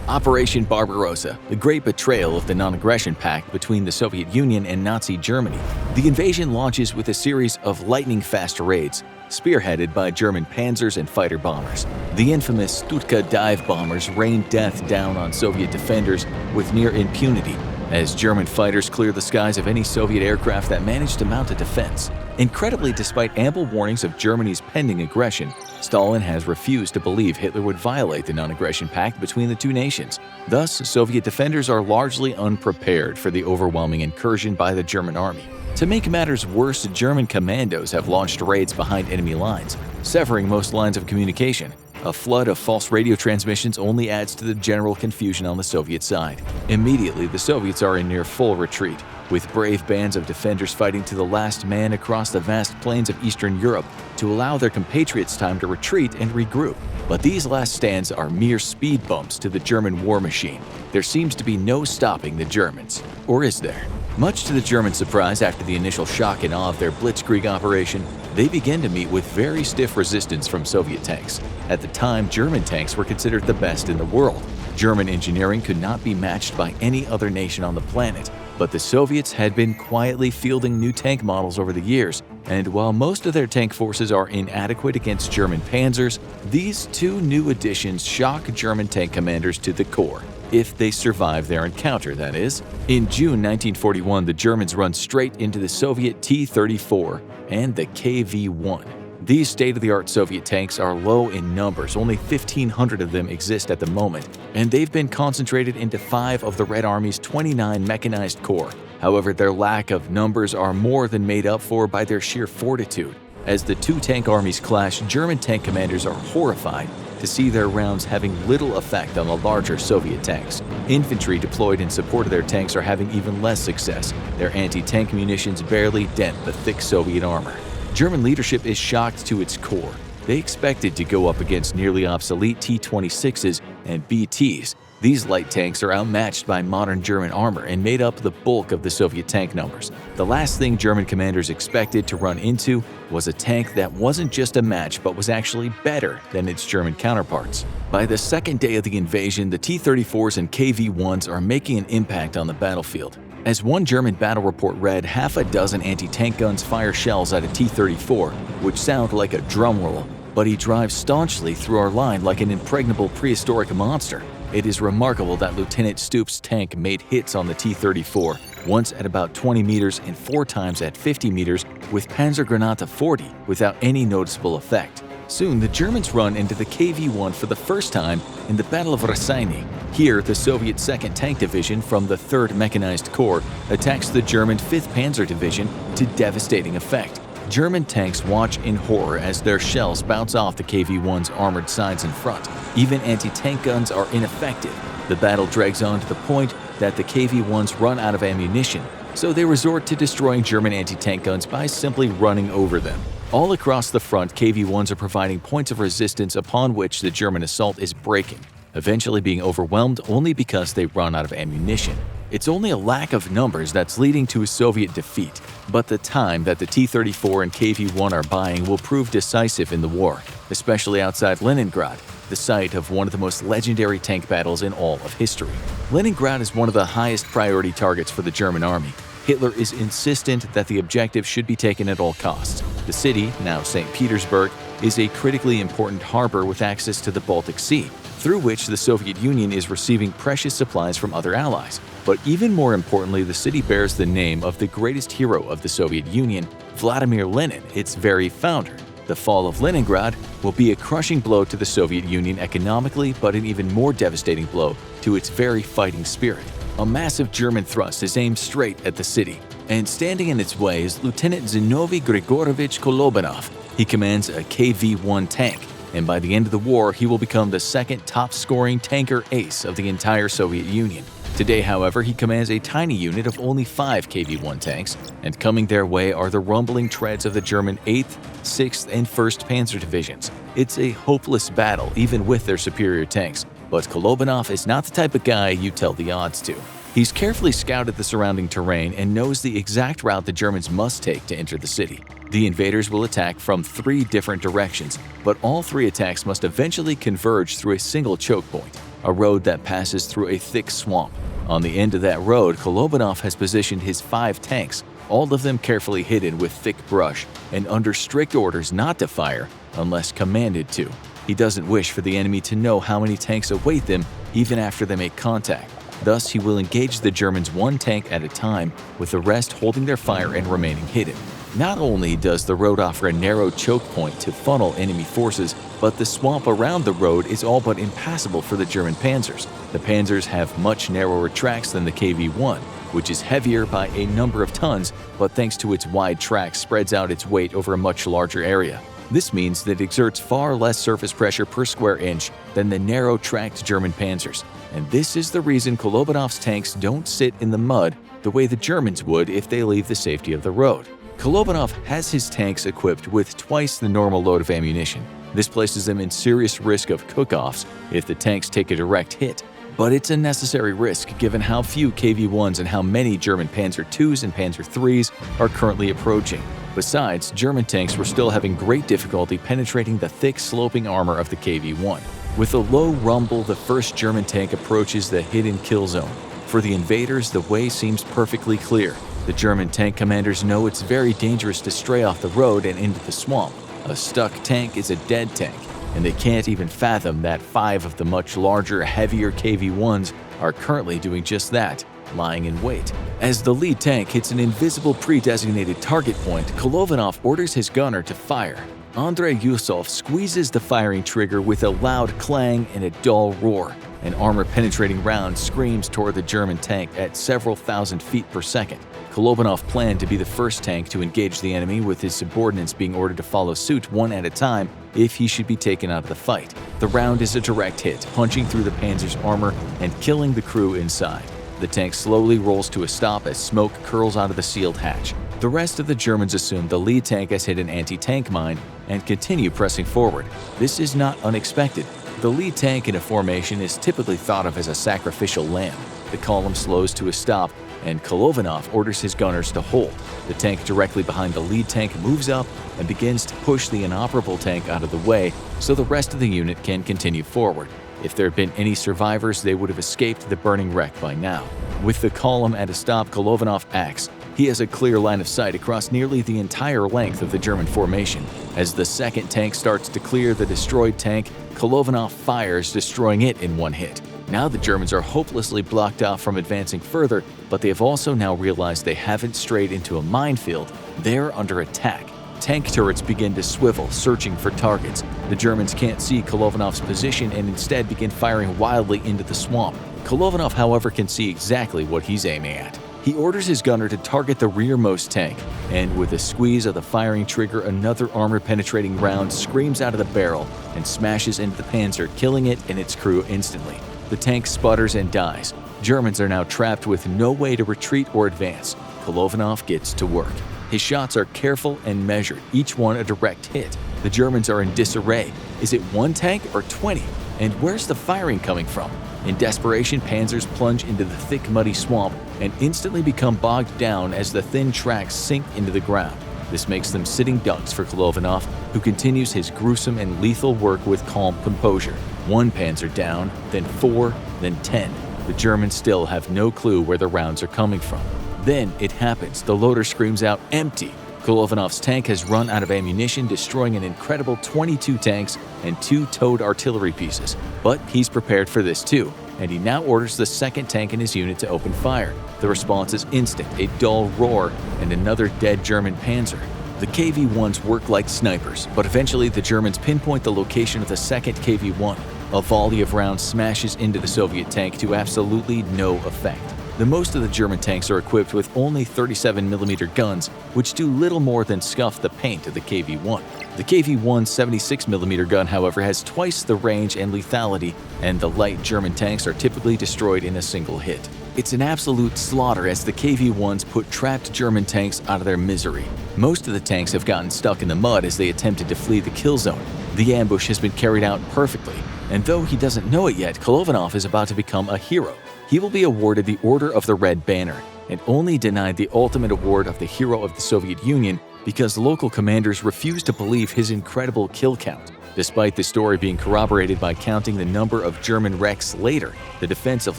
Operation Barbarossa, the great betrayal of the non-aggression pact between the Soviet Union and Nazi Germany. The invasion launches with a series of lightning-fast raids, spearheaded by German panzers and fighter bombers. The infamous Stuka dive bombers rain death down on Soviet defenders with near impunity, as German fighters clear the skies of any Soviet aircraft that managed to mount a defense. Incredibly, despite ample warnings of Germany's pending aggression, Stalin has refused to believe Hitler would violate the non-aggression pact between the two nations. Thus, Soviet defenders are largely unprepared for the overwhelming incursion by the German army. To make matters worse, German commandos have launched raids behind enemy lines, severing most lines of communication. A flood of false radio transmissions only adds to the general confusion on the Soviet side. Immediately, the Soviets are in near full retreat, with brave bands of defenders fighting to the last man across the vast plains of Eastern Europe to allow their compatriots time to retreat and regroup. But these last stands are mere speed bumps to the German war machine. There seems to be no stopping the Germans. Or is there? Much to the German surprise, after the initial shock and awe of their blitzkrieg operation, they begin to meet with very stiff resistance from Soviet tanks. At the time, German tanks were considered the best in the world. German engineering could not be matched by any other nation on the planet. But the Soviets had been quietly fielding new tank models over the years, and while most of their tank forces are inadequate against German panzers, these two new additions shock German tank commanders to the core. If they survive their encounter, that is. In June 1941, the Germans run straight into the Soviet T-34 and the KV-1. These state-of-the-art Soviet tanks are low in numbers, only 1,500 of them exist at the moment, and they've been concentrated into 5 of the Red Army's 29 mechanized corps. However, their lack of numbers are more than made up for by their sheer fortitude. As the two tank armies clash, German tank commanders are horrified to see their rounds having little effect on the larger Soviet tanks. Infantry deployed in support of their tanks are having even less success. Their anti-tank munitions barely dent the thick Soviet armor. German leadership is shocked to its core. They expected to go up against nearly obsolete T-26s and BTs. These light tanks are outmatched by modern German armor and made up the bulk of the Soviet tank numbers. The last thing German commanders expected to run into was a tank that wasn't just a match but was actually better than its German counterparts. By the second day of the invasion, the T-34s and KV-1s are making an impact on the battlefield. As one German battle report read, half a dozen anti-tank guns fire shells at a T-34, which sound like a drum roll, but he drives staunchly through our line like an impregnable prehistoric monster. It is remarkable that Lieutenant Stup's tank made hits on the T-34, once at about 20 meters and 4 times at 50 meters with Panzergranate 40 without any noticeable effect. Soon, the Germans run into the KV-1 for the first time in the Battle of Raseiniai. Here, the Soviet 2nd Tank Division from the 3rd Mechanized Corps attacks the German 5th Panzer Division to devastating effect. German tanks watch in horror as their shells bounce off the KV-1's armored sides in front. Even anti-tank guns are ineffective. The battle drags on to the point that the KV-1s run out of ammunition, so they resort to destroying German anti-tank guns by simply running over them. All across the front, KV-1s are providing points of resistance upon which the German assault is breaking, eventually being overwhelmed only because they run out of ammunition. It's only a lack of numbers that's leading to a Soviet defeat, but the time that the T-34 and KV-1 are buying will prove decisive in the war, especially outside Leningrad, the site of one of the most legendary tank battles in all of history. Leningrad is one of the highest priority targets for the German army. Hitler is insistent that the objective should be taken at all costs. The city, now St. Petersburg, is a critically important harbor with access to the Baltic Sea, through which the Soviet Union is receiving precious supplies from other allies. But even more importantly, the city bears the name of the greatest hero of the Soviet Union, Vladimir Lenin, its very founder. The fall of Leningrad will be a crushing blow to the Soviet Union economically, but an even more devastating blow to its very fighting spirit. A massive German thrust is aimed straight at the city, and standing in its way is Lieutenant Zinovy Grigorovich Kolobanov. He commands a KV-1 tank, and by the end of the war, he will become the second top-scoring tanker ace of the entire Soviet Union. Today, however, he commands a tiny unit of only 5 KV-1 tanks, and coming their way are the rumbling treads of the German 8th, 6th, and 1st Panzer Divisions. It's a hopeless battle, even with their superior tanks, but Kolobanov is not the type of guy you tell the odds to. He's carefully scouted the surrounding terrain and knows the exact route the Germans must take to enter the city. The invaders will attack from 3 different directions, but all 3 attacks must eventually converge through a single choke point. a road that passes through a thick swamp. On the end of that road, Kolovanov has positioned his 5 tanks, all of them carefully hidden with thick brush and under strict orders not to fire unless commanded to. He doesn't wish for the enemy to know how many tanks await them even after they make contact. Thus, he will engage the Germans 1 tank at a time, with the rest holding their fire and remaining hidden. Not only does the road offer a narrow choke point to funnel enemy forces, but the swamp around the road is all but impassable for the German panzers. The panzers have much narrower tracks than the KV-1, which is heavier by a number of tons, but thanks to its wide tracks spreads out its weight over a much larger area. This means that it exerts far less surface pressure per square inch than the narrow-tracked German panzers. And this is the reason Kolovanov's tanks don't sit in the mud the way the Germans would if they leave the safety of the road. Kolovanov has his tanks equipped with twice the normal load of ammunition. This places them in serious risk of cook-offs if the tanks take a direct hit. But it's a necessary risk given how few KV-1s and how many German Panzer IIs and Panzer IIIs are currently approaching. Besides, German tanks were still having great difficulty penetrating the thick sloping armor of the KV-1. With a low rumble, the first German tank approaches the hidden kill zone. For the invaders, the way seems perfectly clear. The German tank commanders know it's very dangerous to stray off the road and into the swamp. A stuck tank is a dead tank, and they can't even fathom that 5 of the much larger, heavier KV-1s are currently doing just that, lying in wait. As the lead tank hits an invisible pre-designated target point, Kolovanov orders his gunner to fire. Andrei Yusov squeezes the firing trigger with a loud clang and a dull roar. An armor-penetrating round screams toward the German tank at several thousand feet per second. Kolovanov planned to be the first tank to engage the enemy, with his subordinates being ordered to follow suit one at a time if he should be taken out of the fight. The round is a direct hit, punching through the Panzer's armor and killing the crew inside. The tank slowly rolls to a stop as smoke curls out of the sealed hatch. The rest of the Germans assume the lead tank has hit an anti-tank mine and continue pressing forward. This is not unexpected. The lead tank in a formation is typically thought of as a sacrificial lamb. The column slows to a stop, and Kolovanov orders his gunners to hold. The tank directly behind the lead tank moves up and begins to push the inoperable tank out of the way so the rest of the unit can continue forward. If there had been any survivors, they would have escaped the burning wreck by now. With the column at a stop, Kolovanov acts. He has a clear line of sight across nearly the entire length of the German formation. As the second tank starts to clear the destroyed tank, Kolovanov fires, destroying it in one hit. Now the Germans are hopelessly blocked off from advancing further, but they have also now realized they haven't strayed into a minefield. They're under attack. Tank turrets begin to swivel, searching for targets. The Germans can't see Kolovanov's position and instead begin firing wildly into the swamp. Kolovanov, however, can see exactly what he's aiming at. He orders his gunner to target the rearmost tank, and with a squeeze of the firing trigger, another armor-penetrating round screams out of the barrel and smashes into the Panzer, killing it and its crew instantly. The tank sputters and dies. Germans are now trapped with no way to retreat or advance. Kolovanov gets to work. His shots are careful and measured, each one a direct hit. The Germans are in disarray. Is it one tank or 20? And where's the firing coming from? In desperation, Panzers plunge into the thick, muddy swamp and instantly become bogged down as the thin tracks sink into the ground. This makes them sitting ducks for Kolovanov, who continues his gruesome and lethal work with calm composure. 1 Panzer down, then 4, then 10. The Germans still have no clue where the rounds are coming from. Then it happens. The loader screams out, "Empty!" Kolovanov's tank has run out of ammunition, destroying an incredible 22 tanks and 2 towed artillery pieces. But he's prepared for this too, and he now orders the second tank in his unit to open fire. The response is instant, a dull roar, and another dead German Panzer. The KV-1s work like snipers, but eventually the Germans pinpoint the location of the second KV-1. A volley of rounds smashes into the Soviet tank to absolutely no effect. The most of the German tanks are equipped with only 37mm guns, which do little more than scuff the paint of the KV-1. The KV-1's 76mm gun, however, has twice the range and lethality, and the light German tanks are typically destroyed in a single hit. It's an absolute slaughter as the KV-1s put trapped German tanks out of their misery. Most of the tanks have gotten stuck in the mud as they attempted to flee the kill zone. The ambush has been carried out perfectly, and though he doesn't know it yet, Kolovanov is about to become a hero. He will be awarded the Order of the Red Banner, and only denied the ultimate award of the Hero of the Soviet Union because local commanders refused to believe his incredible kill count. Despite the story being corroborated by counting the number of German wrecks later, the defense of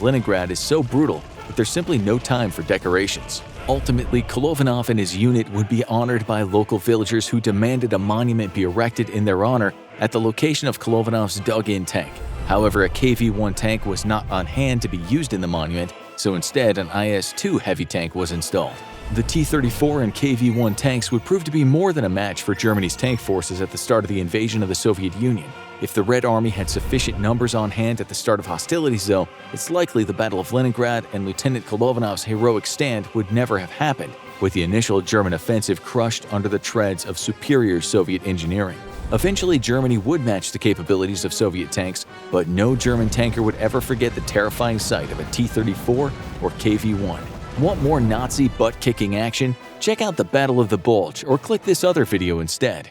Leningrad is so brutal that there's simply no time for decorations. Ultimately, Kolovanov and his unit would be honored by local villagers who demanded a monument be erected in their honor at the location of Kolovanov's dug-in tank. However, a KV-1 tank was not on hand to be used in the monument, so instead an IS-2 heavy tank was installed. The T-34 and KV-1 tanks would prove to be more than a match for Germany's tank forces at the start of the invasion of the Soviet Union. If the Red Army had sufficient numbers on hand at the start of hostilities, though, it's likely the Battle of Leningrad and Lieutenant Kolovanov's heroic stand would never have happened, with the initial German offensive crushed under the treads of superior Soviet engineering. Eventually, Germany would match the capabilities of Soviet tanks, but no German tanker would ever forget the terrifying sight of a T-34 or KV-1. Want more Nazi butt-kicking action? Check out the Battle of the Bulge or click this other video instead.